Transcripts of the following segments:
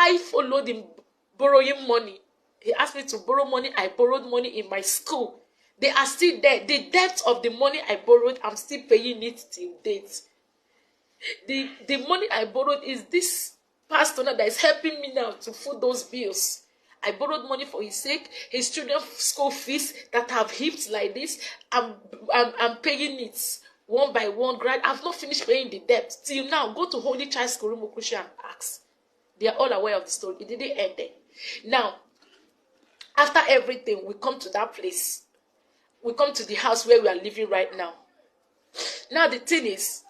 I followed him borrowing money. He asked me to borrow money. I borrowed money in my school. They are still there. The debt of the money I borrowed, I'm still paying it till date. The money I borrowed is this pastor now that is helping me now to foot those bills. I borrowed money for his sake, his children's school fees that have heaped like this. I'm paying it one by one. I've not finished paying the debt till now. Go to Holy Child School, Rumukusha, and ask. They are all aware of the story. It didn't end there. Now, after everything, we come to that place. We come to the house where we are living right now. Now the thing is,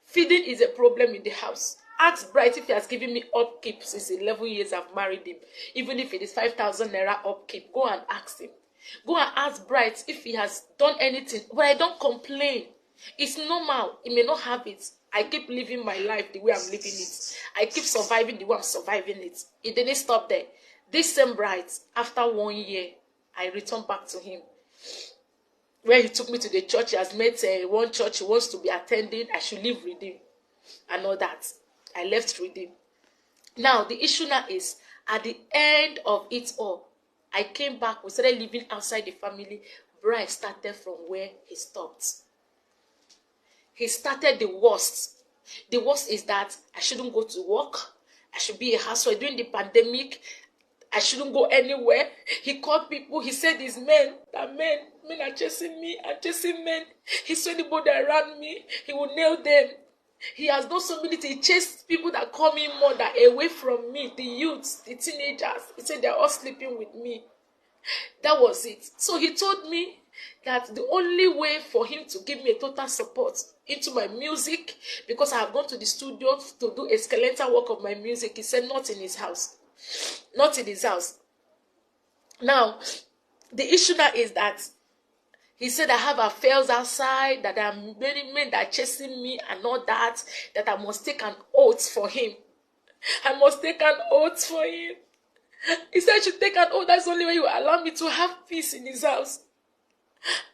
feeding is a problem in the house. Ask Bright if he has given me upkeep since 11 years I've married him. Even if it is 5,000 naira upkeep, go and ask him. Go and ask Bright if he has done anything. But I don't complain. It's normal. He may not have it. I keep living my life the way I'm living it. I keep surviving the way I'm surviving it. It didn't stop there. This same Bright, after 1 year, I returned back to him. Where he took me to the church, he has met one church he wants to be attending. I should live with him and all that. I left with him. Now, the issue now is, at the end of it all, I came back. We started living outside the family. Bright started from where he stopped. He started the worst. The worst is that I shouldn't go to work. I should be a housewife. During the pandemic, I shouldn't go anywhere. He called people. He said it's men are chasing me and chasing men. He saw anybody around me, he will nail them. He has done so many things. He chased people that call me mother away from me, the youths, the teenagers. He said they're all sleeping with me. That was it. So he told me that the only way for him to give me a total support into my music, because I have gone to the studio to do a skeletal work of my music, he said not in his house. Not in his house. Now, the issue now is that he said I have affairs outside, that there are many men that are chasing me and all that, that I must take an oath for him. I must take an oath for him. He said I should take an oath. That's the only way you allow me to have peace in his house.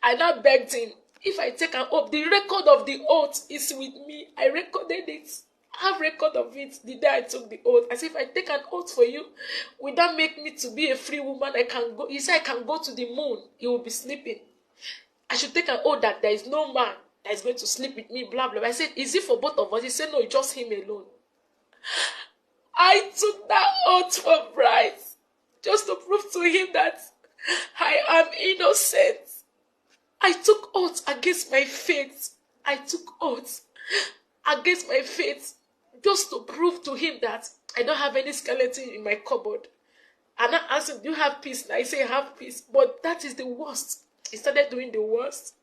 I now begged him, if I take an oath, the record of the oath is with me. I recorded it. I have record of it the day I took the oath. I said, if I take an oath for you, will that make me to be a free woman? I can go. He said I can go to the moon. He will be sleeping. I should take an oath that there is no man that is going to sleep with me, blah, blah. I said, is it for both of us? He said, no, it's just him alone. I took that oath for Bryce just to prove to him that I am innocent. I took oath against my faith. I took oath against my faith just to prove to him that I don't have any skeleton in my cupboard. And I asked him, do you have peace? And I say, I have peace. But that is the worst. He started doing the worst.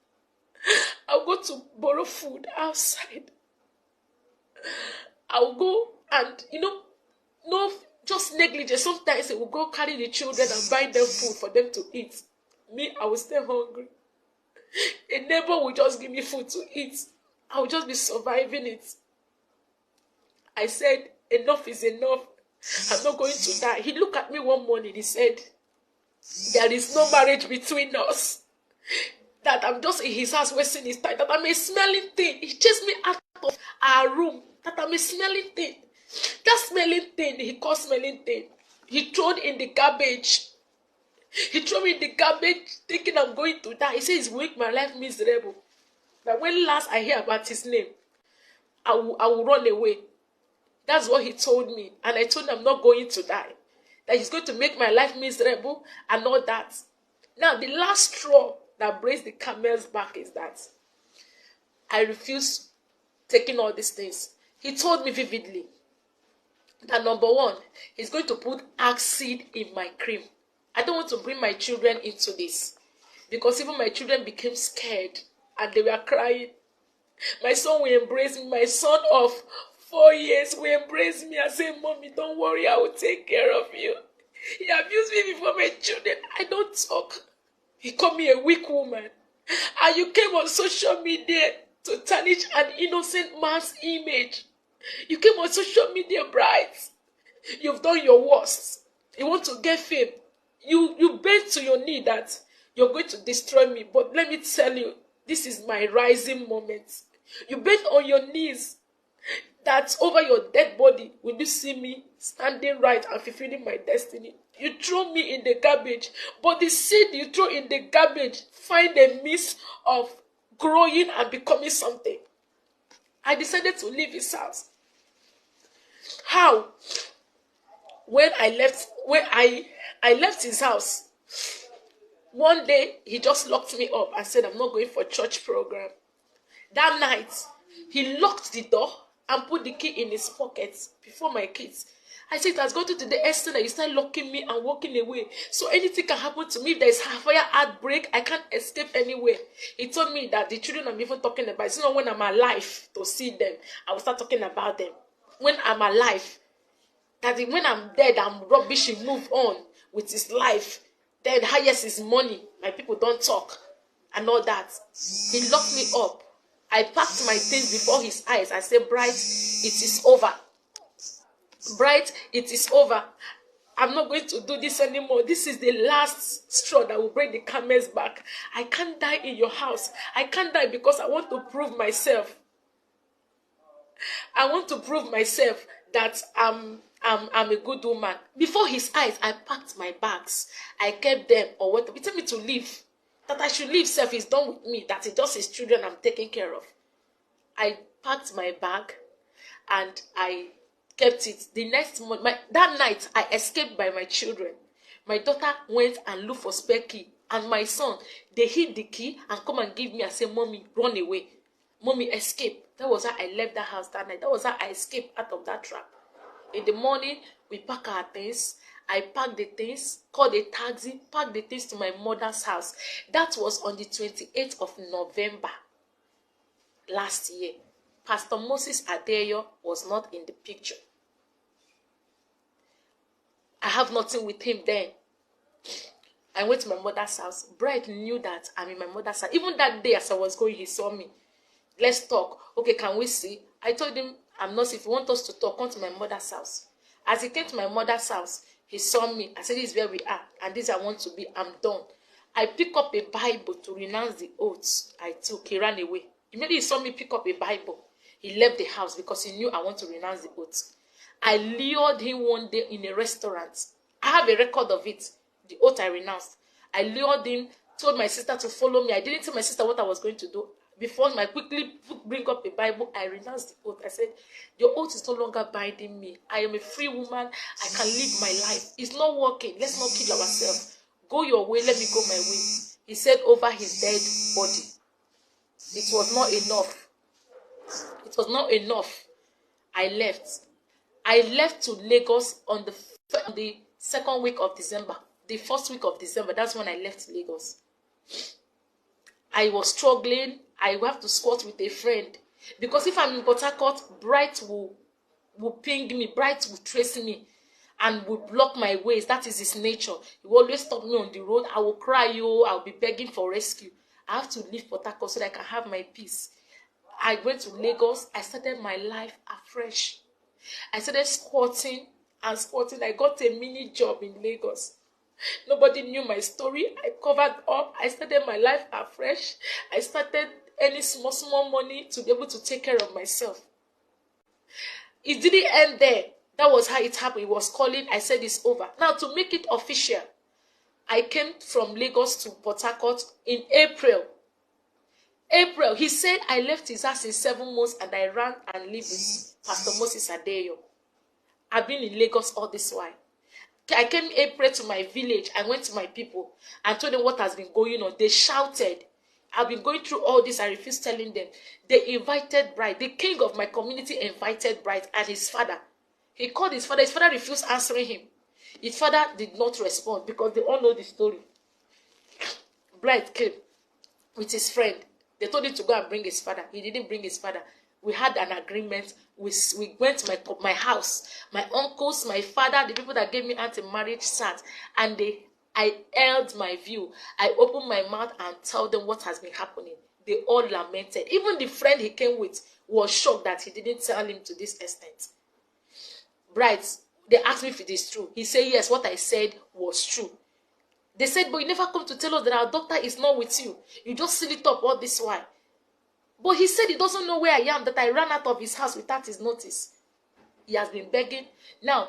I'll go to borrow food outside. I'll go and, no, just negligence. Sometimes I will go carry the children and buy them food for them to eat. Me, I will stay hungry. A neighbor will just give me food to eat. I will just be surviving it. I said, enough is enough. I'm not going to die. He looked at me one morning. He said, there is no marriage between us. That I'm just in his house wasting his time. That I'm a smelling thing. He chased me out of our room. That I'm a smelling thing. That smelling thing, he called smelling thing. He threw it in the garbage. He threw me in the garbage thinking I'm going to die. He says he's make my life miserable. That when last I hear about his name, I will run away. That's what he told me. And I told him I'm not going to die. That he's going to make my life miserable and all that. Now, the last straw that breaks the camel's back is that I refuse taking all these things. He told me vividly that number one, he's going to put acid in my cream. I don't want to bring my children into this. Because even my children became scared and they were crying. My son will embrace me. My son of 4 years will embrace me and say, Mommy, don't worry, I will take care of you. He abused me before my children. I don't talk. He called me a weak woman. And you came on social media to tarnish an innocent man's image. You came on social media, Bright. You've done your worst. You want to get fame. You bent to your knee that you're going to destroy me. But let me tell you, this is my rising moment. You bent on your knees that over your dead body, will you see me standing right and fulfilling my destiny? You throw me in the garbage, but the seed you throw in the garbage find a means of growing and becoming something. I decided to leave his house. How? When I left his house, one day he just locked me up and said, I'm not going for church program. That night, he locked the door and put the key in his pocket before my kids. I said, it has gone to the extent that you start locking me and walking away. So anything can happen to me. If there is a fire outbreak, I can't escape anywhere. He told me that the children I'm even talking about, it's not when I'm alive to see them, I will start talking about them. When I'm alive, that when I'm dead, I'm rubbish, he move on with his life. Then highest is money. My people don't talk and all that. He locked me up. I packed my things before his eyes. I said, Bright, it is over. Bright, it is over. I'm not going to do this anymore. This is the last straw that will break the camel's back. I can't die in your house. I can't die because I want to prove myself. I want to prove myself that I'm a good woman. Before his eyes, I packed my bags. I kept them or what. He told me to leave. That I should leave self is done with me. That it's just his children I'm taking care of. I packed my bag and I kept it. The next month, that night, I escaped by my children. My daughter went and looked for spare key. And my son, they hid the key and come and give me and say, Mommy, run away. Mommy, escape. That was how I left the house that night. That was how I escaped out of that trap. In the morning, we pack our things. I packed the things, called a taxi, packed the things to my mother's house. That was on the 28th of November last year. Pastor Moses Adeyo was not in the picture. I have nothing with him then. I went to my mother's house. Bright knew that I'm in my mother's house. Even that day as I was going, he saw me. Let's talk. Okay, can we see? I told him, I'm not, if you want us to talk, come to my mother's house. As he came to my mother's house, he saw me. I said, this is where we are, and this I want to be. I'm done. I picked up a Bible to renounce the oaths I took. He ran away. Immediately he saw me pick up a Bible. He left the house because he knew I want to renounce the oaths. I lured him one day in a restaurant. I have a record of it. The oath I renounced. I lured him, told my sister to follow me. I didn't tell my sister what I was going to do. Before I quickly bring up a Bible, I renounced the oath. I said, your oath is no longer binding me. I am a free woman. I can live my life. It's not working. Let's not kill ourselves. Go your way. Let me go my way. He said over his dead body. It was not enough. It was not enough. I left. I left to Lagos on the second week of December. The first week of December, that's when I left Lagos. I was struggling. I will have to squat with a friend. Because if I'm in Port Harcourt, Bright will ping me. Bright will trace me and will block my ways. That is his nature. He will always stop me on the road. I will cry, I'll be begging for rescue. I have to leave Port Harcourt so that I can have my peace. I went to Lagos. I started my life afresh. I started squatting and squatting. I got a mini job in Lagos. Nobody knew my story. I covered up. I started my life afresh. I started earning small money to be able to take care of myself. It didn't end there. That was how it happened. It was calling. I said it's over. Now, to make it official, I came from Lagos to Port Harcourt in April. He said I left his house in 7 months and I ran and lived with Pastor Moses Adeyo. I've been in Lagos all this while. I came in April to my village. I went to my people and told them what has been going on. They shouted. I've been going through all this. I refused telling them. They invited Bright. The king of my community invited Bright and his father. He called his father. His father refused answering him. His father did not respond because they all know the story. Bright came with his friend. They told him to go and bring his father. He didn't bring his father. We had an agreement. We went to my house. My uncles, my father, the people that gave me anti-marriage sat. And I held my view. I opened my mouth and told them what has been happening. They all lamented. Even the friend he came with was shocked that he didn't tell him to this extent. Bright, they asked me if it is true. He said, yes, what I said was true. They said, but you never come to tell us that our doctor is not with you. You just seal it up all this while. But he said he doesn't know where I am, that I ran out of his house without his notice. He has been begging. Now,